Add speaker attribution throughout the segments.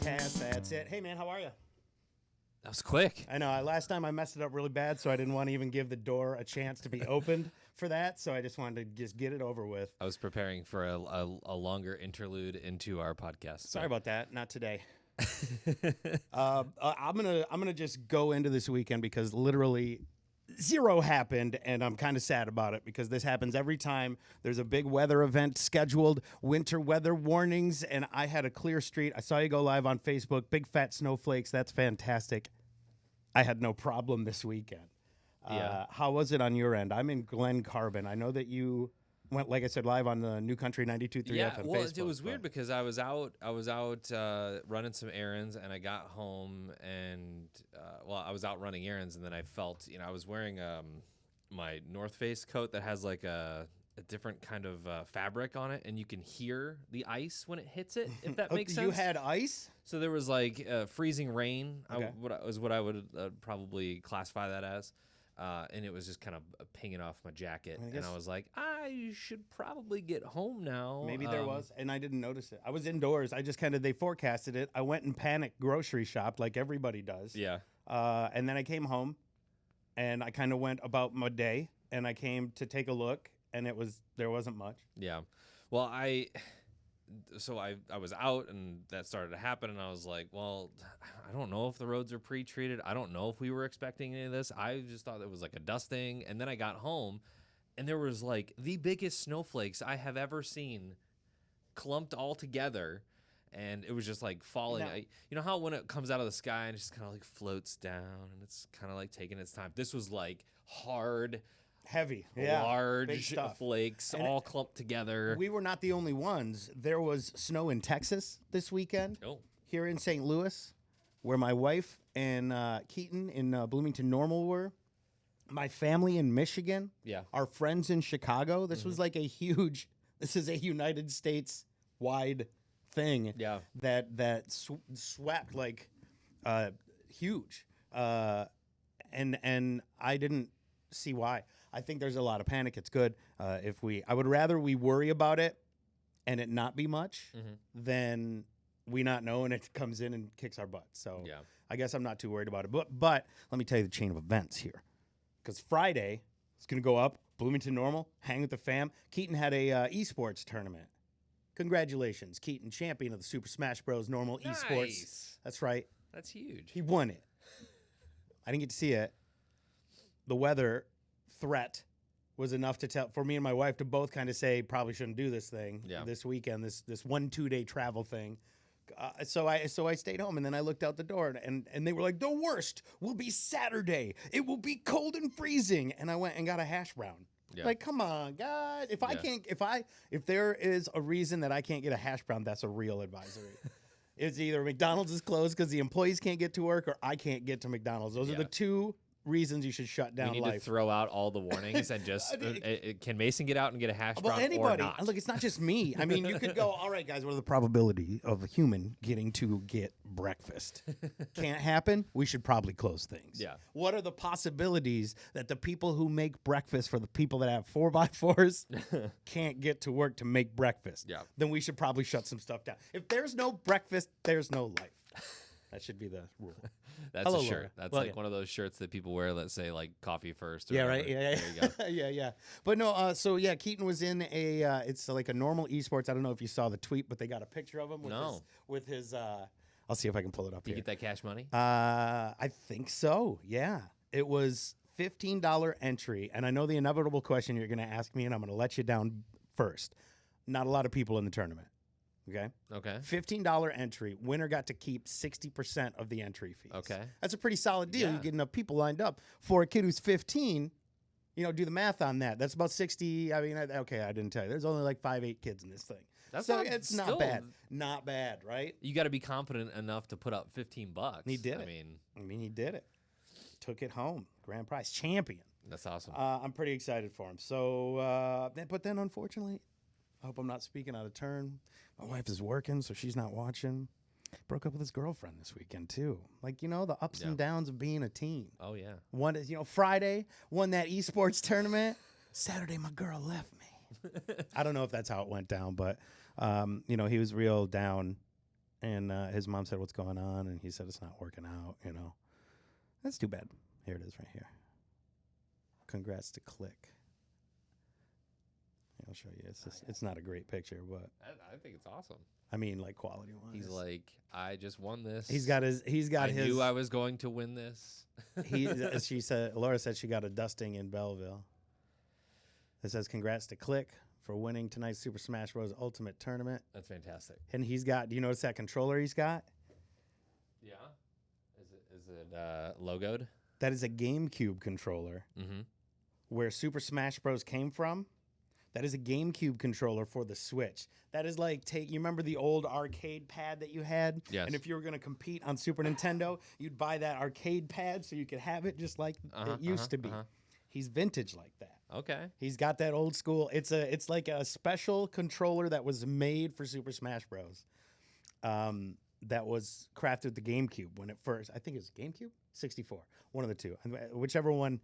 Speaker 1: podcast. That's it. Hey, man, how are you?
Speaker 2: That was quick.
Speaker 1: I know. Last time I messed it up really bad, so I didn't want to even give the door a chance to be opened for that. So I just wanted to just get it over with.
Speaker 2: I was preparing for a longer interlude into our podcast.
Speaker 1: Sorry about that. Not today. I'm gonna just go into this weekend because literally zero happened, and I'm kind of sad about it because this happens every time there's a big weather event scheduled, winter weather warnings, and I had a clear street. I saw you go live on Facebook, big fat snowflakes. That's fantastic. I had no problem this weekend.
Speaker 2: Yeah.
Speaker 1: How was it on your end? I'm in Glen Carbon. I know that you went, like I said, live on the New Country 92.3 FM
Speaker 2: well,
Speaker 1: Facebook.
Speaker 2: it was weird because I was out running some errands, and I got home, and I was out running errands, and then I felt, I was wearing my North Face coat that has like a different kind of fabric on it, and you can hear the ice when it hits it, if that makes sense.
Speaker 1: You had ice?
Speaker 2: So there was like freezing rain,
Speaker 1: Okay.
Speaker 2: what I would probably classify that as. And it was just kind of pinging off my jacket. And I was like, I should probably get home now.
Speaker 1: Maybe there was, and I didn't notice it. I was indoors. I just they forecasted it. I went and panicked grocery shopped like everybody does.
Speaker 2: Yeah.
Speaker 1: And then I came home, and I kind of went about my day, and I came to take a look, and there wasn't much.
Speaker 2: Yeah. Well, I was out, and that started to happen, and I was like, well, I don't know if the roads are pre-treated. I don't know if we were expecting any of this. I just thought it was like a dusting, and then I got home, and there was like the biggest snowflakes I have ever seen clumped all together, and it was just like falling.
Speaker 1: Now,
Speaker 2: you know how when it comes out of the sky and it just kind of like floats down, and it's kind of like taking its time. This was like hard,
Speaker 1: heavy,
Speaker 2: large flakes all clumped together.
Speaker 1: We were not the only ones. There was snow in Texas this weekend.
Speaker 2: Oh.
Speaker 1: Here in St. Louis, where my wife and Keaton in Bloomington Normal were. My family in Michigan.
Speaker 2: Yeah.
Speaker 1: Our friends in Chicago. This was like this is a United States wide thing.
Speaker 2: Yeah.
Speaker 1: That swept like huge. And I didn't see why. I think there's a lot of panic. It's good I would rather we worry about it and it not be much than we not know and it comes in and kicks our butt. So
Speaker 2: Yeah.
Speaker 1: I guess I'm not too worried about it. But let me tell you the chain of events here. Because Friday, it's going to go up, Bloomington Normal, hang with the fam. Keaton had a esports tournament. Congratulations, Keaton, champion of the Super Smash Bros. Normal esports.
Speaker 2: Nice.
Speaker 1: That's right.
Speaker 2: That's huge.
Speaker 1: He won it. I didn't get to see it. The weather threat was enough to tell for me and my wife to both kind of say probably shouldn't do this thing this weekend, this 1-2 day travel thing. So I stayed home, and then I looked out the door, and they were like, the worst will be Saturday. It will be cold and freezing. And I went and got a hash brown. Yeah. Like, come on, God. If there is a reason that I can't get a hash brown, that's a real advisory. It's either McDonald's is closed because the employees can't get to work, or I can't get to McDonald's. Those are the two reasons you should shut down
Speaker 2: we need
Speaker 1: life.
Speaker 2: to throw out all the warnings and just can Mason get out and get a hash brown
Speaker 1: anybody.
Speaker 2: or not?
Speaker 1: Look, it's not just me. I mean, you could go, all right, guys, what are the probability of a human getting to get breakfast? Can't happen. We should probably close things.
Speaker 2: Yeah.
Speaker 1: What are the possibilities that the people who make breakfast for the people that have 4x4s can't get to work to make breakfast?
Speaker 2: Yeah.
Speaker 1: Then we should probably shut some stuff down. If there's no breakfast, there's no life. That should be the rule.
Speaker 2: That's
Speaker 1: Hello,
Speaker 2: a shirt.
Speaker 1: Laura.
Speaker 2: That's
Speaker 1: Well,
Speaker 2: like one of those shirts that people wear that say like coffee first. Or
Speaker 1: Yeah,
Speaker 2: whatever.
Speaker 1: right. Yeah,
Speaker 2: There you go.
Speaker 1: yeah. But no, Keaton was in it's like a normal esports. I don't know if you saw the tweet, but they got a picture of him with his I'll see if I can pull it up
Speaker 2: Did you
Speaker 1: here.
Speaker 2: get that cash money?
Speaker 1: I think so. Yeah. It was $15 entry, and I know the inevitable question you're going to ask me, and I'm going to let you down first. Not a lot of people in the tournament. Okay.
Speaker 2: Okay.
Speaker 1: $15 entry. Winner got to keep 60% of the entry fees.
Speaker 2: Okay.
Speaker 1: That's a pretty solid deal.
Speaker 2: Yeah.
Speaker 1: You get enough people lined up. For a kid who's 15, do the math on that. That's about 60. I mean, I didn't tell you. There's only like 5-8 kids in this thing. It's not bad. Not bad, right?
Speaker 2: You got to be confident enough to put up $15.
Speaker 1: He did it. I mean, he did it. Took it home. Grand prize. Champion.
Speaker 2: That's awesome.
Speaker 1: I'm pretty excited for him. So, but then unfortunately, I hope I'm not speaking out of turn. My wife is working, so she's not watching. Broke up with his girlfriend this weekend, too. Like, the ups and downs of being a teen.
Speaker 2: Oh, yeah.
Speaker 1: One is, Friday, won that esports tournament. Saturday, my girl left me. I don't know if that's how it went down, but, he was real down And his mom said, "What's going on?" And he said, "It's not working out." That's too bad. Here it is, right here. Congrats to Click. I'll show you. It's not a great picture, but
Speaker 2: I think it's awesome.
Speaker 1: I mean, like quality wise.
Speaker 2: He's like, I just won this.
Speaker 1: I
Speaker 2: knew I was going to win this.
Speaker 1: Laura said she got a dusting in Belleville. It says, "Congrats to Click for winning tonight's Super Smash Bros. Ultimate Tournament."
Speaker 2: That's fantastic.
Speaker 1: And do you notice that controller he's got?
Speaker 2: Yeah. Is it logoed?
Speaker 1: That is a GameCube controller.
Speaker 2: Mm-hmm.
Speaker 1: Where Super Smash Bros. Came from. That is a GameCube controller for the Switch. That is like, you remember the old arcade pad that you had?
Speaker 2: Yes.
Speaker 1: And if you were going to compete on Super Nintendo, you'd buy that arcade pad so you could have it just like it used to be. He's vintage like that.
Speaker 2: Okay.
Speaker 1: He's got that old school. It's like a special controller that was made for Super Smash Bros. That was crafted with the GameCube when it first, I think it was GameCube? 64. One of the two. Whichever one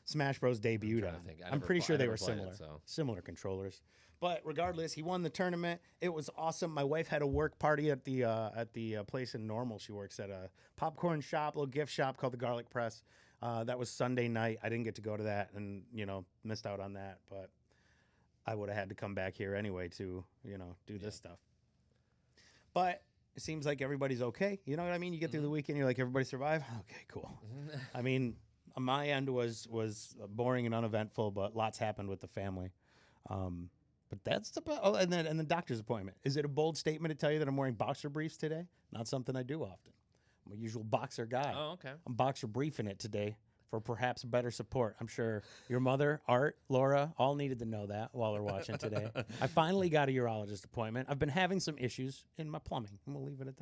Speaker 1: Smash Bros. Debuted on. I'm pretty sure they were similar. Similar controllers. But regardless, he won the tournament. It was awesome. My wife had a work party at the place in Normal. She works at a popcorn shop, little gift shop called the Garlic Press. That was Sunday night. I didn't get to go to that and, missed out on that. But I would have had to come back here anyway to, do this stuff. But it seems like everybody's okay. You know what I mean? You get through the weekend, you're like, everybody survive? Okay, cool. I mean, on my end was boring and uneventful, but lots happened with the family. But that's and the doctor's appointment. Is it a bold statement to tell you that I'm wearing boxer briefs today? Not something I do often. I'm a usual boxer guy.
Speaker 2: Oh, okay.
Speaker 1: I'm boxer briefing it today for perhaps better support. I'm sure your mother, Art, Laura, all needed to know that while they're watching today. I finally got a urologist appointment. I've been having some issues in my plumbing, and we'll leave it at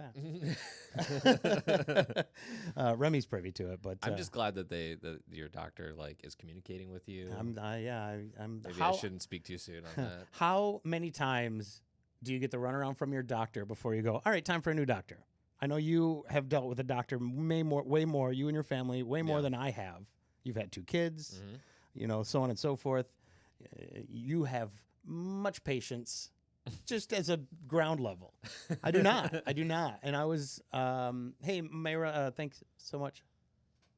Speaker 1: that. Remy's privy to it, but
Speaker 2: I'm just glad that your doctor is communicating with you.
Speaker 1: Maybe
Speaker 2: I shouldn't speak too soon on that.
Speaker 1: How many times do you get the runaround from your doctor before you go, all right, time for a new doctor? I know you have dealt with a doctor way more, you and your family, way more than I have. You've had 2 kids, so on and so forth. You have much patience, just as a ground level. I do not. And I was, hey, Mayra, thanks so much.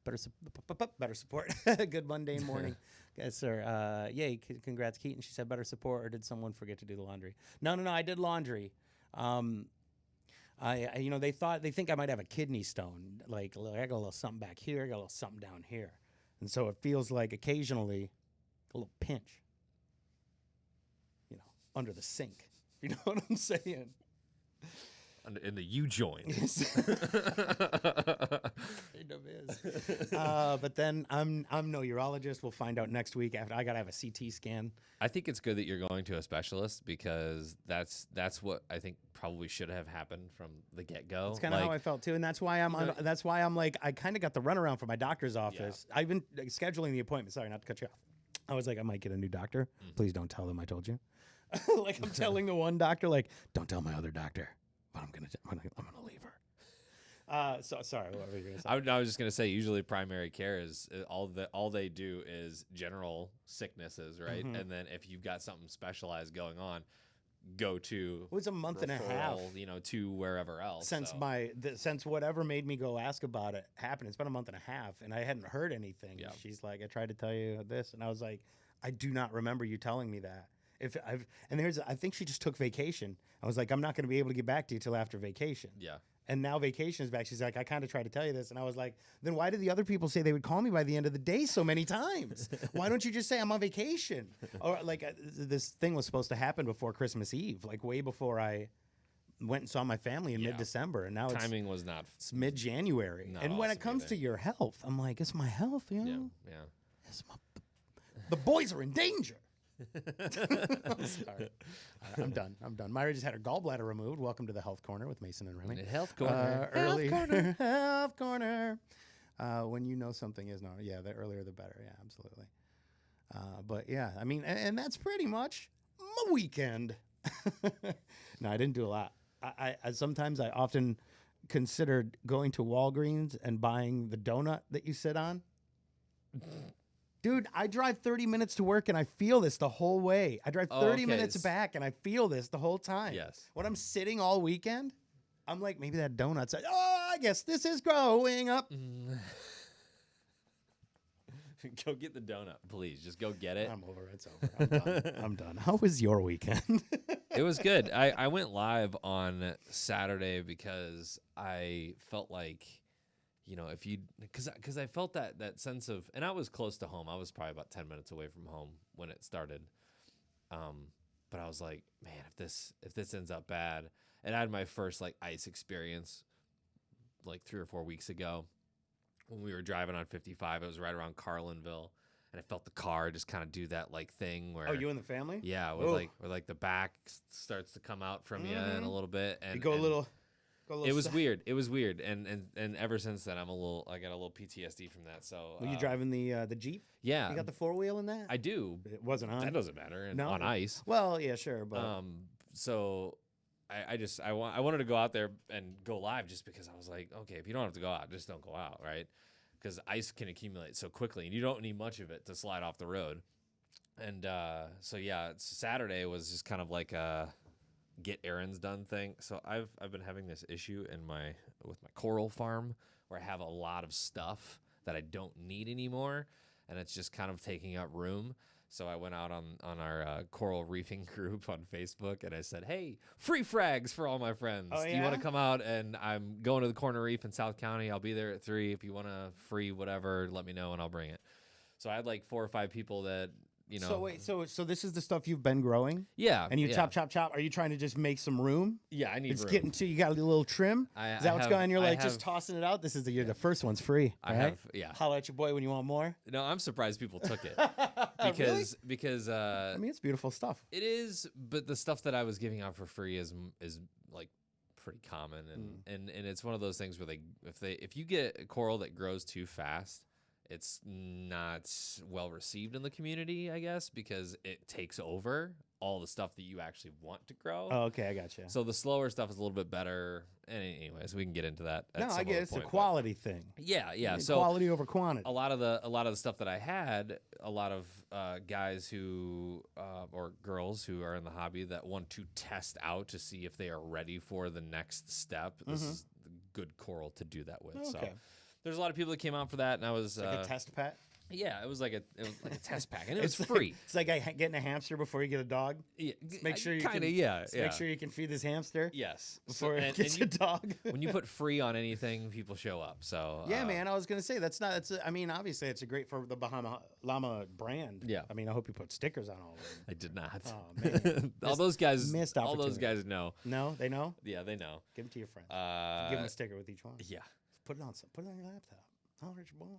Speaker 1: Better support. Good Mundane morning. Yes, sir. Yay, congrats, Keaton. She said better support, or did someone forget to do the laundry? No, I did laundry. They think I might have a kidney stone. Like I got a little something back here, I got a little something down here. And so it feels like occasionally a little pinch, under the sink. You know what I'm saying?
Speaker 2: In the U joint.
Speaker 1: Kind of is. But then I'm no urologist. We'll find out next week after I got to have a CT scan.
Speaker 2: I think it's good that you're going to a specialist because that's what I think probably should have happened from the get-go.
Speaker 1: That's kind of how I felt too, and that's why I'm like I kind of got the runaround from my doctor's office. Yeah. I've been scheduling the appointment. Sorry, not to cut you off. I was like, I might get a new doctor. Please don't tell them I told you. Like I'm telling the one doctor, like, don't tell my other doctor. But I'm gonna leave her. So sorry, what were you gonna say?
Speaker 2: I was just gonna say, usually primary care is all they do is general sicknesses, right? And then if you've got something specialized going on, go to.
Speaker 1: It was a month and a half,
Speaker 2: to wherever else.
Speaker 1: Since whatever made me go ask about it happened. It's been a month and a half, and I hadn't heard anything. Yeah. She's like, I tried to tell you this, and I was like, I do not remember you telling me that. I think she just took vacation. I was like, I'm not going to be able to get back to you till after vacation. Yeah. And now vacation is back. She's like, I kind of tried to tell you this. And I was like, then why did the other people say they would call me by the end of the day so many times? Why don't you just say I'm on vacation? Or this thing was supposed to happen before Christmas Eve, like way before I went and saw my family in mid-December. And now
Speaker 2: timing was not.
Speaker 1: It's mid-January. And when it comes to your health, I'm like, it's my health,
Speaker 2: Yeah.
Speaker 1: The boys are in danger. I'm sorry. I'm done. Myra just had her gallbladder removed. Welcome to the Health Corner with Mason and Remy.
Speaker 2: Health Corner.
Speaker 1: Health Corner. When you know something is not. Yeah, the earlier the better. Yeah, absolutely. But yeah, I mean, and that's pretty much my weekend. No, I didn't do a lot. I sometimes I often considered going to Walgreens and buying the donut that you sit on. Dude, I drive 30 minutes to work and I feel this the whole way. I drive 30 minutes back and I feel this the whole time.
Speaker 2: Yes.
Speaker 1: When I'm sitting all weekend, I'm like, maybe that donut's. Oh, I guess this is growing up.
Speaker 2: Go get the donut, please. Just go get it.
Speaker 1: I'm over. It's over. I'm done. I'm done. How was your weekend?
Speaker 2: It was good. I went live on Saturday because I felt like, if you, because I felt that sense of, and I was close to home. I was probably about 10 minutes away from home when it started. But I was like, man, if this ends up bad, and I had my first like ice experience like 3 or 4 weeks ago when we were driving on 55. It was right around Carlinville. And I felt the car just kind of do that like thing where.
Speaker 1: Oh, you and the family?
Speaker 2: Yeah, where the back starts to come out from you in a little bit, and
Speaker 1: you go a little.
Speaker 2: It was weird. It was weird, and ever since then I got a little PTSD from that. So.
Speaker 1: Were you driving the Jeep?
Speaker 2: Yeah.
Speaker 1: You got the 4-wheel in that?
Speaker 2: I do.
Speaker 1: It wasn't on.
Speaker 2: That doesn't matter.
Speaker 1: No?
Speaker 2: On ice.
Speaker 1: Well, yeah, sure, but.
Speaker 2: So. I wanted to go out there and go live just because I was like, okay, if you don't have to go out, just don't go out, right? Because ice can accumulate so quickly, and you don't need much of it to slide off the road. And so yeah, Saturday was just kind of like a get errands done thing. So I've been having this issue with my coral farm where I have a lot of stuff that I don't need anymore, and it's just kind of taking up room. So I went out on our coral reefing group on Facebook, and I said, hey, free frags for all my friends.
Speaker 1: Oh, yeah?
Speaker 2: Do you want to come out? And I'm going to the Corner Reef in South County. I'll be there at 3. If you want to free whatever, let me know, and I'll bring it. So I had like 4 or 5 people that,
Speaker 1: So wait, so this is the stuff you've been growing?
Speaker 2: Yeah.
Speaker 1: And you chop. Are you trying to just make some room?
Speaker 2: Yeah, I need
Speaker 1: it's
Speaker 2: room.
Speaker 1: Getting to, you got a little trim? Is that what's going on? You're like just tossing it out? You're the first one's free.
Speaker 2: I
Speaker 1: right?
Speaker 2: have, yeah.
Speaker 1: Holla at your boy when you want more.
Speaker 2: No, I'm surprised people took it. Because
Speaker 1: I mean, it's beautiful stuff.
Speaker 2: It is, but the stuff that I was giving out for free is like pretty common, and it's one of those things where if you get a coral that grows too fast, it's not well received in the community, I guess, because it takes over all the stuff that you actually want to grow.
Speaker 1: Oh, okay, I got you.
Speaker 2: So the slower stuff is a little bit better. And anyways, we can get into that.
Speaker 1: No, I get it's a quality thing.
Speaker 2: Yeah. So
Speaker 1: quality over quantity.
Speaker 2: A lot of the stuff that I had, a lot of guys who or girls who are in the hobby that want to test out to see if they are ready for the next step. This is the good coral to do that with. Okay. So there's a lot of people that came out for that, and I was
Speaker 1: like a test pack.
Speaker 2: Yeah, it was like a test pack, and it was free.
Speaker 1: It's like getting a hamster before you get a dog.
Speaker 2: Yeah,
Speaker 1: make sure you make sure you can feed this hamster.
Speaker 2: Yes,
Speaker 1: before it gets a dog.
Speaker 2: When you put free on anything, people show up. So
Speaker 1: yeah, man, I was gonna say I mean, obviously, it's a great for the Bahama Llama brand.
Speaker 2: Yeah,
Speaker 1: I mean, I hope you put stickers on all of them.
Speaker 2: I did not.
Speaker 1: Oh man,
Speaker 2: all those guys know.
Speaker 1: No, they know.
Speaker 2: Yeah, they know.
Speaker 1: Give them to your friends. Give them a sticker with each one.
Speaker 2: Yeah,
Speaker 1: put it on your laptop. Holler at your boy.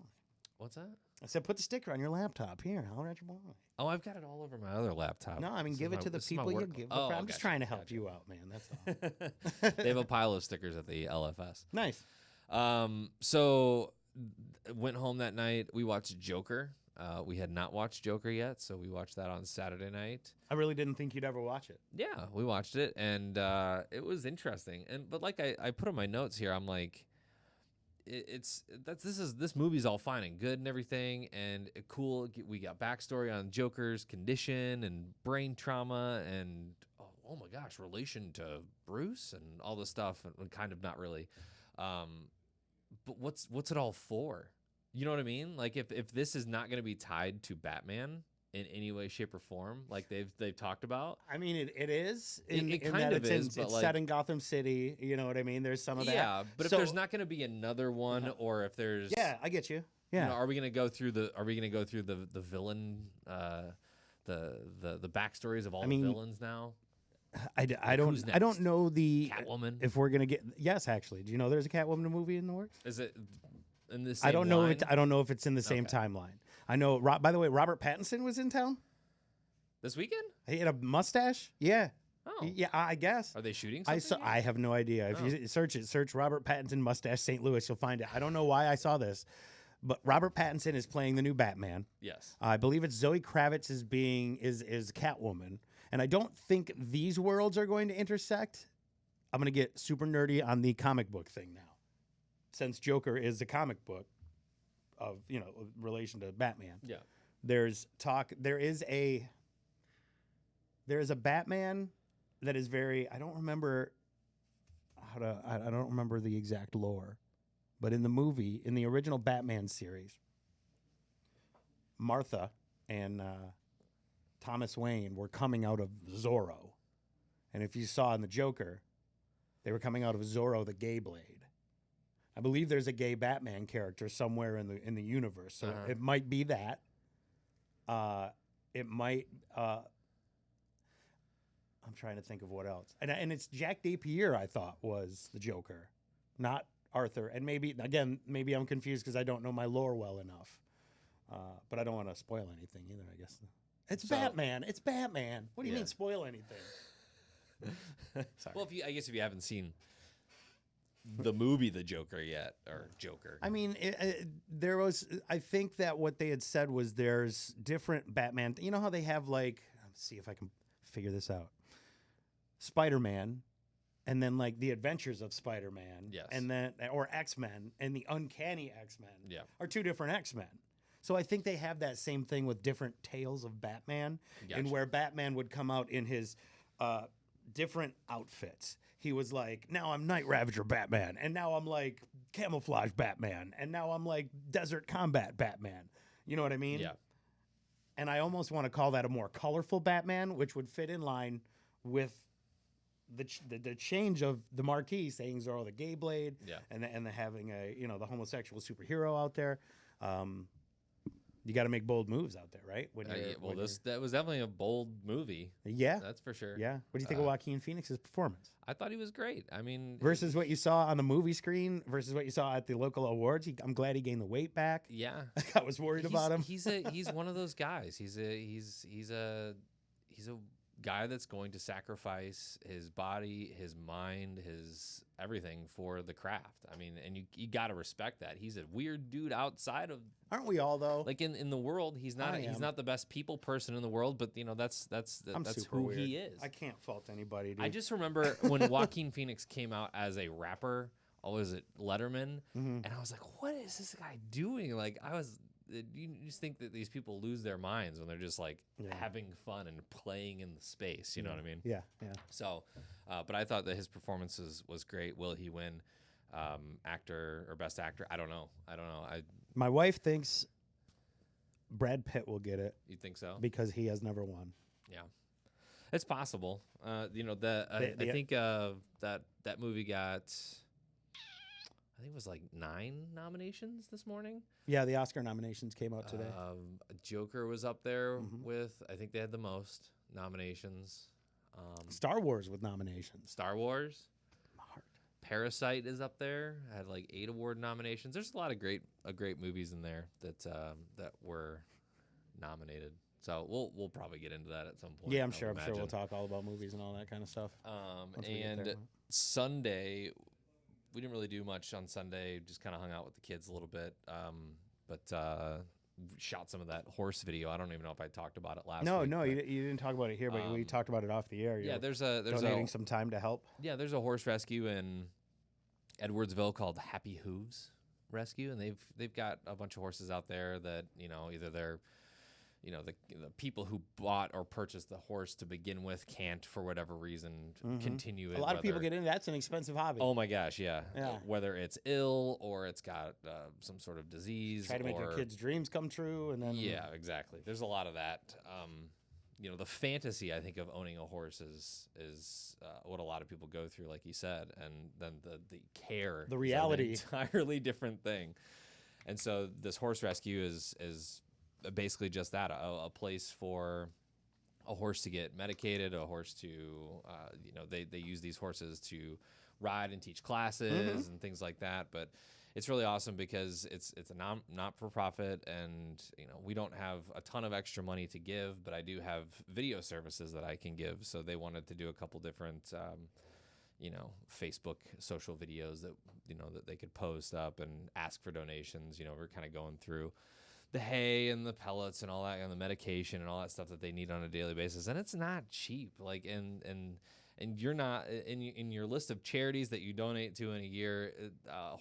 Speaker 2: What's that?
Speaker 1: I said, put the sticker on your laptop. Here, holler at your boy.
Speaker 2: Oh, I've got it all over my other laptop.
Speaker 1: No, I mean, give it to the people you give. I'm just trying to help you out, man. That's all.
Speaker 2: They have a pile of stickers at the LFS.
Speaker 1: Nice.
Speaker 2: So went home that night. We watched Joker. We had not watched Joker yet, so we watched that on Saturday night.
Speaker 1: I really didn't think you'd ever watch it.
Speaker 2: Yeah, we watched it, and it was interesting. But like I put in my notes here, I'm like, this movie's all fine and good and everything, and cool. We got backstory on Joker's condition and brain trauma, and oh my gosh, relation to Bruce and all this stuff, and kind of not really. But what's it all for? You know what I mean? Like if this is not going to be tied to Batman in any way, shape, or form, like they've talked about.
Speaker 1: I mean, it is.
Speaker 2: It kind of is, but
Speaker 1: it's set in Gotham City. You know what I mean? There's some of that.
Speaker 2: Yeah, but if there's not going to be another one, or if there's
Speaker 1: I get you. Yeah.
Speaker 2: Are we going to go through the villain, the backstories of all the villains now?
Speaker 1: I don't know the
Speaker 2: Catwoman.
Speaker 1: If we're gonna get actually, do you know there's a Catwoman movie in the works?
Speaker 2: Is it in the same?
Speaker 1: I don't know. I don't know if it's in the same timeline. I know. By the way, Robert Pattinson was in town
Speaker 2: this weekend.
Speaker 1: He had a mustache. Yeah.
Speaker 2: Oh.
Speaker 1: Yeah. I guess.
Speaker 2: Are they shooting something?
Speaker 1: I have no idea. If you search Robert Pattinson mustache St. Louis, you'll find it. I don't know why I saw this, but Robert Pattinson is playing the new Batman.
Speaker 2: Yes.
Speaker 1: I believe it's Zoe Kravitz is Catwoman. And I don't think these worlds are going to intersect. I'm going to get super nerdy on the comic book thing now. Since Joker is a comic book of, relation to Batman.
Speaker 2: Yeah.
Speaker 1: There's talk. There is a Batman that is very, I don't remember. I don't remember the exact lore, but in the movie, in the original Batman series, Martha and Thomas Wayne were coming out of Zorro. And if you saw in the Joker, they were coming out of Zorro the Gay Blade. I believe there's a gay Batman character somewhere in the universe, so it might be that. It might. I'm trying to think of what else, and it's Jack Napier. I thought was the Joker, not Arthur. And maybe I'm confused because I don't know my lore well enough. But I don't want to spoil anything either. I guess it's Batman. It's Batman. What do you mean spoil anything?
Speaker 2: Well, if you haven't seen the movie The Joker yet, or Joker,
Speaker 1: I mean, there was. I think that what they had said was there's different Batman. You know how they have let's see if I can figure this out. Spider-Man, and then like the Adventures of Spider-Man,
Speaker 2: yes,
Speaker 1: and then or X-Men and the Uncanny X-Men, are two different X-Men. So I think they have that same thing with different tales of Batman, and where Batman would come out in his different outfits. He was like, now I'm Night Ravager Batman, and now I'm like Camouflage Batman, and now I'm like Desert Combat Batman. You know what I mean?
Speaker 2: Yeah.
Speaker 1: And I almost want to call that a more colorful Batman, which would fit in line with the change of the marquee saying Zorro the Gay Blade, and the having the homosexual superhero out there. You got to make bold moves out there, right?
Speaker 2: That was definitely a bold movie.
Speaker 1: Yeah,
Speaker 2: that's for sure.
Speaker 1: Yeah. What do you think of Joaquin Phoenix's performance?
Speaker 2: I thought he was great. I mean,
Speaker 1: versus what you saw on the movie screen, versus what you saw at the local awards. I'm glad he gained the weight back.
Speaker 2: Yeah,
Speaker 1: I was worried about him.
Speaker 2: He's one of those guys. He's a guy that's going to sacrifice his body, his mind, his everything for the craft. I mean, and you got to respect that. He's a weird dude outside of.
Speaker 1: Aren't we all though?
Speaker 2: Like in the world, he's not the best people person in the world, but that's who
Speaker 1: weird.
Speaker 2: He is.
Speaker 1: I can't fault anybody, dude.
Speaker 2: I just remember when Joaquin Phoenix came out as a rapper. Oh, was it Letterman? And I was like, what is this guy doing? Like you just think that these people lose their minds when they're just like having fun and playing in the space. You know what I mean?
Speaker 1: Yeah.
Speaker 2: So, but I thought that his performance was great. Will he win actor or best actor? I don't know.
Speaker 1: My wife thinks Brad Pitt will get it.
Speaker 2: You think so?
Speaker 1: Because he has never won.
Speaker 2: Yeah, it's possible. I think that movie got. I think it was like 9 nominations this morning.
Speaker 1: Yeah, the Oscar nominations came out today.
Speaker 2: Joker was up there with, I think they had the most nominations.
Speaker 1: Star Wars with nominations.
Speaker 2: Star Wars. Parasite is up there. Had like 8 award nominations. There's a lot of great movies in there that were nominated. So we'll probably get into that at some point.
Speaker 1: Yeah, I'm sure we'll talk all about movies and all that kind of stuff.
Speaker 2: And Sunday. We didn't really do much on Sunday. Just kind of hung out with the kids a little bit. But shot some of that horse video. I don't even know if I talked about it last week. No,
Speaker 1: you didn't talk about it here, but we talked about it off the air.
Speaker 2: There's
Speaker 1: donating some time to help.
Speaker 2: Yeah, there's a horse rescue in Edwardsville called Happy Hooves Rescue, and they've got a bunch of horses out there that either they're the people who bought or purchased the horse to begin with can't, for whatever reason, continue it.
Speaker 1: A lot of people get into that. It's an expensive hobby.
Speaker 2: Oh my gosh, yeah. Whether it's ill or it's got some sort of disease.
Speaker 1: Try to make your kids' dreams come true, and then
Speaker 2: yeah, exactly. There's a lot of that. The fantasy I think of owning a horse is what a lot of people go through, like you said, and then the care,
Speaker 1: the reality,
Speaker 2: is an entirely different thing. And so this horse rescue is basically just that, a place for a horse to get medicated, a horse to, they use these horses to ride and teach classes and things like that. But it's really awesome because it's a not-for-profit, and we don't have a ton of extra money to give, but I do have video services that I can give. So they wanted to do a couple different, Facebook social videos that that they could post up and ask for donations. We're kind of going through the hay and the pellets and all that, and the medication and all that stuff that they need on a daily basis, and it's not cheap. Like, and you're not in your list of charities that you donate to in a year.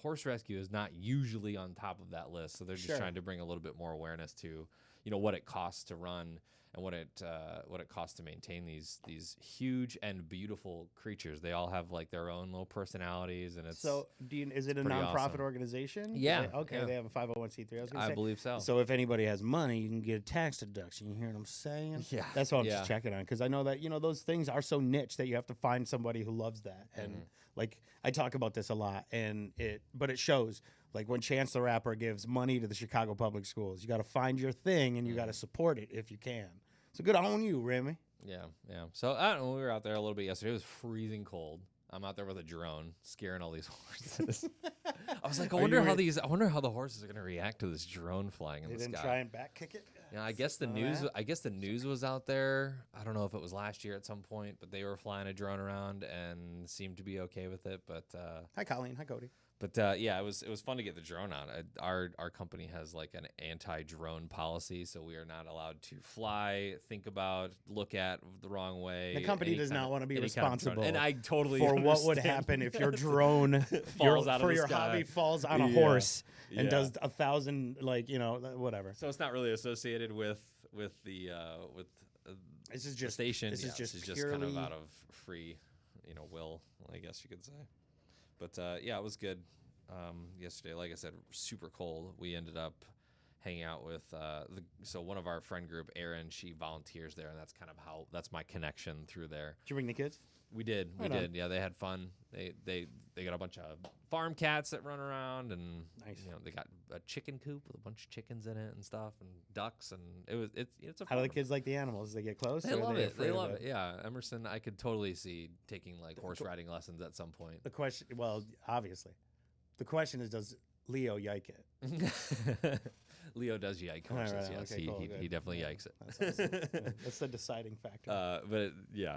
Speaker 2: Horse rescue is not usually on top of that list, so they're just trying to bring a little bit more awareness to, what it costs to run and what it costs to maintain these huge and beautiful creatures. They all have like their own little personalities, and it's
Speaker 1: so. Is it a
Speaker 2: pretty
Speaker 1: nonprofit
Speaker 2: awesome.
Speaker 1: organization?
Speaker 2: Yeah.
Speaker 1: Okay.
Speaker 2: Yeah.
Speaker 1: They have a 501c3. I was gonna
Speaker 2: I
Speaker 1: say.
Speaker 2: believe so.
Speaker 1: So if anybody has money, you can get a tax deduction. You hear what I'm saying?
Speaker 2: Yeah.
Speaker 1: That's what I'm just checking on, because I know that those things are so niche that you have to find somebody who loves that. And like I talk about this a lot, but it shows. Like when Chance the Rapper gives money to the Chicago Public Schools, you got to find your thing and you got to support it if you can. So good on you, Remy.
Speaker 2: Yeah. So I don't know. We were out there a little bit yesterday. It was freezing cold. I'm out there with a drone, scaring all these horses. I was like, I wonder how the horses are gonna react to this drone flying in the sky.
Speaker 1: They didn't try and back kick it.
Speaker 2: Yeah, I guess the news was out there. I don't know if it was last year at some point, but they were flying a drone around and seemed to be okay with it. But
Speaker 1: hi, Colleen. Hi, Cody.
Speaker 2: But yeah, it was fun to get the drone out. Our company has like an anti-drone policy, so we are not allowed to fly, think about, look at the wrong way.
Speaker 1: The company does not want to be responsible,
Speaker 2: and I totally
Speaker 1: for what would happen if your drone
Speaker 2: falls out of the
Speaker 1: your
Speaker 2: sky.
Speaker 1: Hobby falls on a horse and does 1,000 whatever.
Speaker 2: So it's not really associated with the
Speaker 1: this is just
Speaker 2: station.
Speaker 1: This is
Speaker 2: just kind of out of free, will, I guess you could say. But yeah, it was good yesterday. Like I said, super cold. We ended up hanging out with so one of our friend group, Erin. She volunteers there, and that's my connection through there.
Speaker 1: Did you bring the kids?
Speaker 2: We did. Yeah, they had fun. They got a bunch of farm cats that run around, and
Speaker 1: nice.
Speaker 2: They got a chicken coop with a bunch of chickens in it and stuff, and ducks, and it's a.
Speaker 1: How do the kids like the animals? They get close.
Speaker 2: They love it. They love it. Yeah, Emerson, I could totally see taking like horse riding lessons at some point.
Speaker 1: The question, well, obviously, the question is, does Leo yike it?
Speaker 2: Leo does yike horses.
Speaker 1: Right,
Speaker 2: yes,
Speaker 1: okay,
Speaker 2: he definitely yikes it.
Speaker 1: That's awesome. That's the deciding factor.
Speaker 2: But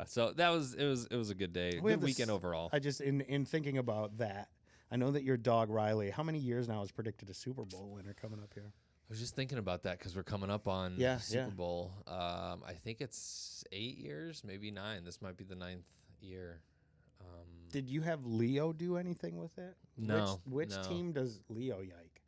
Speaker 2: so that was it was a good day. Good weekend overall.
Speaker 1: I just in thinking about that, I know that your dog Riley, how many years now is predicted a Super Bowl winner coming up here?
Speaker 2: I was just thinking about that because we're coming up on Super Bowl. I think it's 8 years, maybe 9. This might be the 9th year.
Speaker 1: Did you have Leo do anything with it?
Speaker 2: No.
Speaker 1: Which team does Leo yike?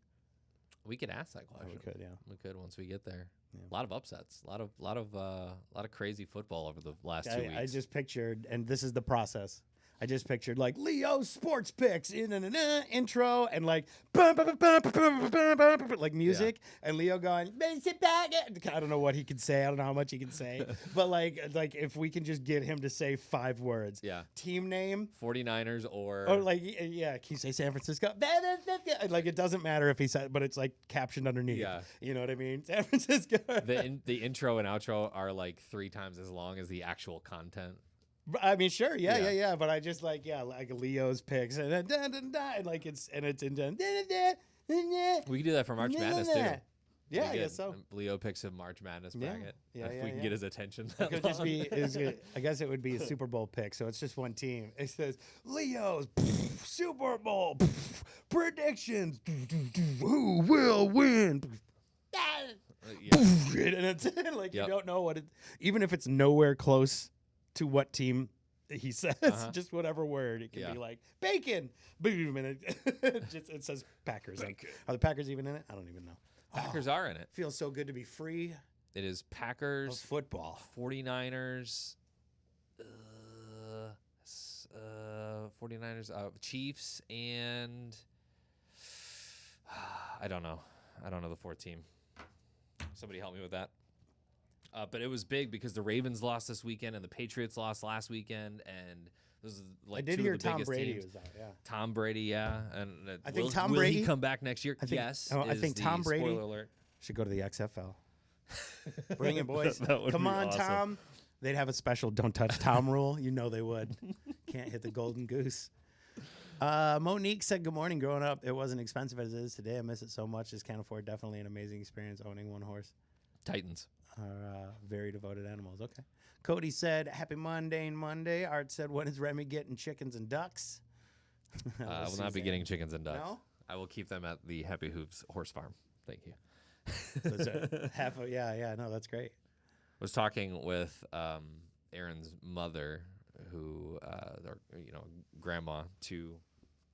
Speaker 2: We could ask that question.
Speaker 1: We could, yeah.
Speaker 2: We could once we get there.
Speaker 1: Yeah.
Speaker 2: A lot of upsets. A lot of crazy football over the last 2 weeks.
Speaker 1: I just pictured, and this is the process. I just pictured like Leo sports picks intro and like like music and Leo going I don't know what he can say. I don't know how much he can say, but like if we can just get him to say 5 words.
Speaker 2: Yeah.
Speaker 1: Team name.
Speaker 2: 49ers or
Speaker 1: like can you say San Francisco? Like it doesn't matter if he said, but it's like captioned underneath.
Speaker 2: Yeah.
Speaker 1: You know what I mean? San Francisco.
Speaker 2: The intro and outro are like 3 times as long as the actual content.
Speaker 1: I mean, sure, yeah. But I just like Leo's picks and like it's in.
Speaker 2: We can do that for March Madness too.
Speaker 1: Yeah, I guess so.
Speaker 2: Leo picks a March Madness bracket.
Speaker 1: If
Speaker 2: we can get his attention.
Speaker 1: It could just be. I guess it would be a Super Bowl pick. So it's just one team. It says Leo's Super Bowl predictions. Who will win? And it's like you don't know what it. Even if it's nowhere close to what team he says, just whatever word. It can be like bacon. Boom, and it says Packers. Are the Packers even in it? I don't even know.
Speaker 2: Packers are in it.
Speaker 1: Feels so good to be free.
Speaker 2: It is Packers
Speaker 1: of football.
Speaker 2: 49ers. 49ers, Chiefs, and I don't know the 4th team. Somebody help me with that. But it was big because the Ravens lost this weekend and the Patriots lost last weekend, and this is like
Speaker 1: I did
Speaker 2: two
Speaker 1: hear
Speaker 2: of the
Speaker 1: Tom
Speaker 2: biggest
Speaker 1: Brady
Speaker 2: teams.
Speaker 1: was out. Yeah,
Speaker 2: Tom Brady, and
Speaker 1: I think
Speaker 2: will he come back next year? Yes.
Speaker 1: I think Tom Brady
Speaker 2: spoiler alert.
Speaker 1: should go to the XFL. Bring it, boys.
Speaker 2: That
Speaker 1: Come on,
Speaker 2: awesome.
Speaker 1: Tom. They'd have a special "Don't touch Tom" rule. You know they would. Can't hit the golden goose. Monique said, "Good morning. Growing up, it wasn't expensive as it is today. I miss it so much. Just can't afford. Definitely an amazing experience owning one horse."
Speaker 2: Titans
Speaker 1: are very devoted animals. Okay. Cody said, "Happy Mundane Monday." Art said, "When is Remy getting chickens and ducks?"
Speaker 2: I will not be getting chickens and ducks.
Speaker 1: No?
Speaker 2: I will keep them at the Happy Hooves horse farm. Thank you.
Speaker 1: No, that's great.
Speaker 2: Was talking with Aaron's mother, who, grandma to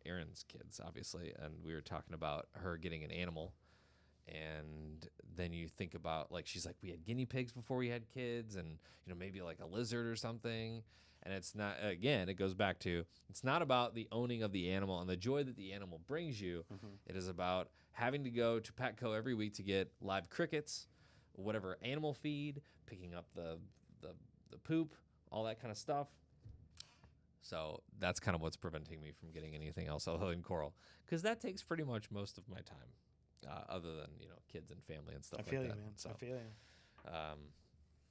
Speaker 2: Aaron's kids, obviously, and we were talking about her getting an animal, And then you think about, like, she's like, we had guinea pigs before we had kids, and, maybe like a lizard or something. And it's not, again, it goes back to, it's not about the owning of the animal and the joy that the animal brings you. It is about having to go to Petco every week to get live crickets, whatever animal feed, picking up the poop, all that kind of stuff. So that's kind of what's preventing me from getting anything else other than coral, because that takes pretty much most of my time, other than kids and family and stuff like that.
Speaker 1: I feel you, man.
Speaker 2: So,
Speaker 1: I feel you.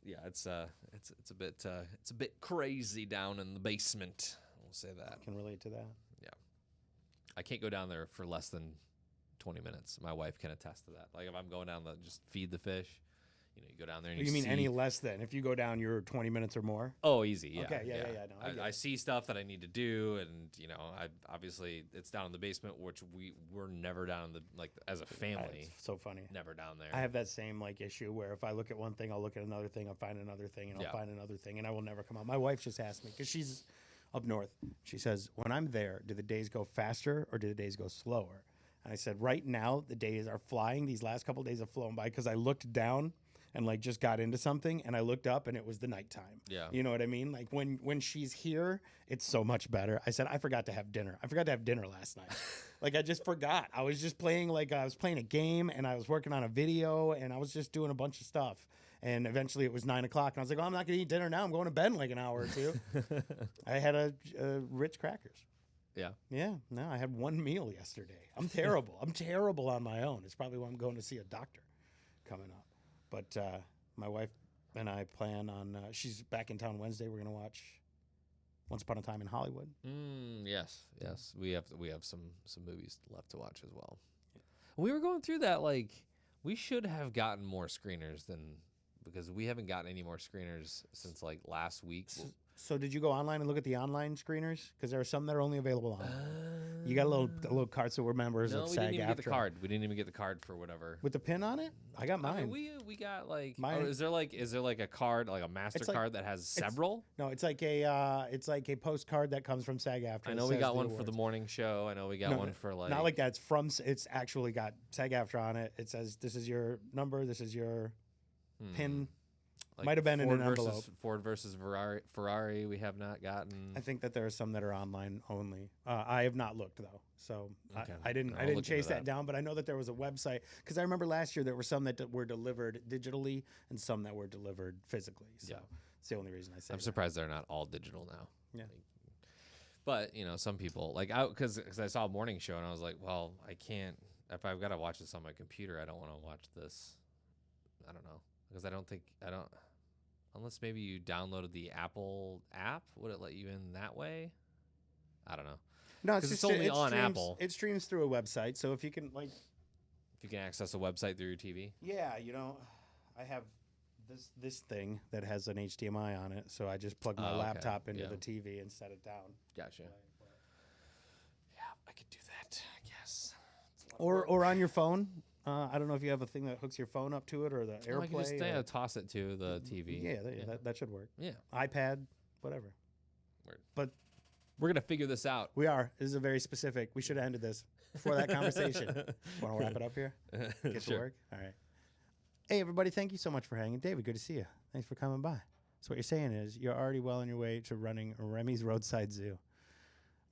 Speaker 2: yeah, it's a bit crazy down in the basement. We'll say that.
Speaker 1: I can relate to that.
Speaker 2: Yeah, I can't go down there for less than 20 minutes. My wife can attest to that. Like if I'm going down to just feed the fish. You go down there and
Speaker 1: you mean any less than? If you go down, you're 20 minutes or more?
Speaker 2: Oh, easy. Yeah.
Speaker 1: Okay, yeah. No,
Speaker 2: I see stuff that I need to do, and I obviously it's down in the basement, which we're never down in the as a family.
Speaker 1: It's so funny.
Speaker 2: Never down there.
Speaker 1: I have that same issue where if I look at one thing, I'll look at another thing, I'll find another thing, and I'll find another thing, and I will never come out. My wife just asked me because she's up north. She says, "When I'm there, do the days go faster or do the days go slower?" And I said, "Right now, the days are flying. These last couple of days have flown by because I looked down." And just got into something, and I looked up, and it was the nighttime.
Speaker 2: Yeah,
Speaker 1: you know what I mean. Like when she's here, it's so much better. I said I forgot to have dinner. I forgot to have dinner last night. I just forgot. I was just playing I was playing a game, and I was working on a video, and I was just doing a bunch of stuff. And eventually, it was 9 o'clock, and I was like, "Oh, I'm not gonna eat dinner now. I'm going to bed in an hour or two." I had a Ritz crackers.
Speaker 2: Yeah.
Speaker 1: Yeah. No, I had one meal yesterday. I'm terrible. I'm terrible on my own. It's probably why I'm going to see a doctor coming up. But my wife and I plan on, she's back in town Wednesday. We're going to watch Once Upon a Time in Hollywood.
Speaker 2: Yes. We have some movies left to watch as well. Yeah. We were going through that, we should have gotten more screeners because we haven't gotten any more screeners since last week.
Speaker 1: So did you go online and look at the online screeners? Because there are some that are only available online. You got a little card, so we're members of SAG-AFTRA.
Speaker 2: No, we didn't even get the card. We didn't even get the card for whatever.
Speaker 1: With the pin on it? I got mine.
Speaker 2: We got
Speaker 1: mine.
Speaker 2: Is there a card, a MasterCard that has several?
Speaker 1: No, it's like a postcard that comes from SAG-AFTRA.
Speaker 2: I know we got one for the morning show. I know we got one for
Speaker 1: not like that. It's actually got SAG-AFTRA on it. It says this is your number. This is your pin. Might have been in an envelope.
Speaker 2: Ford versus Ferrari, we have not gotten.
Speaker 1: I think that there are some that are online only. I have not looked though, so
Speaker 2: okay.
Speaker 1: I didn't chase that down. But I know that there was a website because I remember last year there were some that were delivered digitally and some that were delivered physically. So it's the only reason I say.
Speaker 2: I'm surprised they're not all digital now.
Speaker 1: Yeah.
Speaker 2: But some people because I saw a morning show and I was like, well, I can't. If I've got to watch this on my computer, I don't want to watch this. I don't know. Because I don't. Unless maybe you downloaded the Apple app, would it let you in that way? I don't know.
Speaker 1: No,
Speaker 2: it's only on Apple.
Speaker 1: It streams through a website, so if you can
Speaker 2: if you can access a website through your TV.
Speaker 1: Yeah, I have this thing that has an HDMI on it, so I just plug my laptop into the TV and set it down.
Speaker 2: Gotcha. Yeah, I could do that, I guess.
Speaker 1: Or on your phone. I don't know if you have a thing that hooks your phone up to it or the AirPlay.
Speaker 2: I can just toss it to the TV.
Speaker 1: Yeah, that should work.
Speaker 2: Yeah.
Speaker 1: iPad, whatever.
Speaker 2: Word.
Speaker 1: But
Speaker 2: we're going to figure this out.
Speaker 1: We are. This is a very specific. We should have ended this before that conversation. Want to wrap it up here? Get to work? All right. Hey, everybody. Thank you so much for hanging. David, good to see you. Thanks for coming by. So what you're saying is you're already well on your way to running Remy's Roadside Zoo.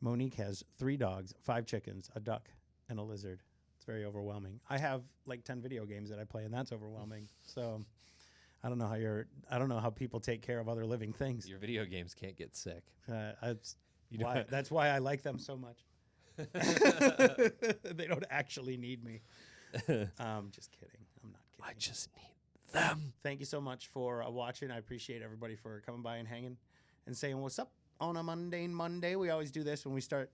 Speaker 1: Monique has 3 dogs, 5 chickens, a duck, and a lizard. It's very overwhelming. I have 10 video games that I play, and that's overwhelming. So I don't know how people take care of other living things.
Speaker 2: Your video games can't get sick.
Speaker 1: That's why I like them so much. They don't actually need me. Just kidding. I'm not kidding.
Speaker 2: I just need them.
Speaker 1: Thank you so much for watching. I appreciate everybody for coming by and hanging and saying what's up on a Mundane Monday. We always do this when we start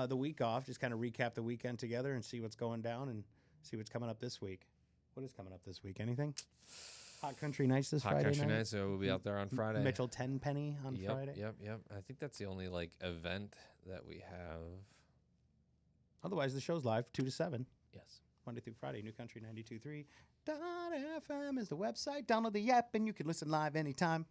Speaker 1: the week off, just kind of recap the weekend together and see what's going down and see what's coming up this week. What is coming up this week? Anything? Hot Country Nights this Friday night?
Speaker 2: Hot Country Nights, so we'll be out there on Friday.
Speaker 1: Mitchell Tenpenny on Friday.
Speaker 2: Yep. I think that's the only event that we have.
Speaker 1: Otherwise, the show's live 2 to 7.
Speaker 2: Yes.
Speaker 1: Monday through Friday. New Country 92.3.FM is the website. Download the app and you can listen live anytime.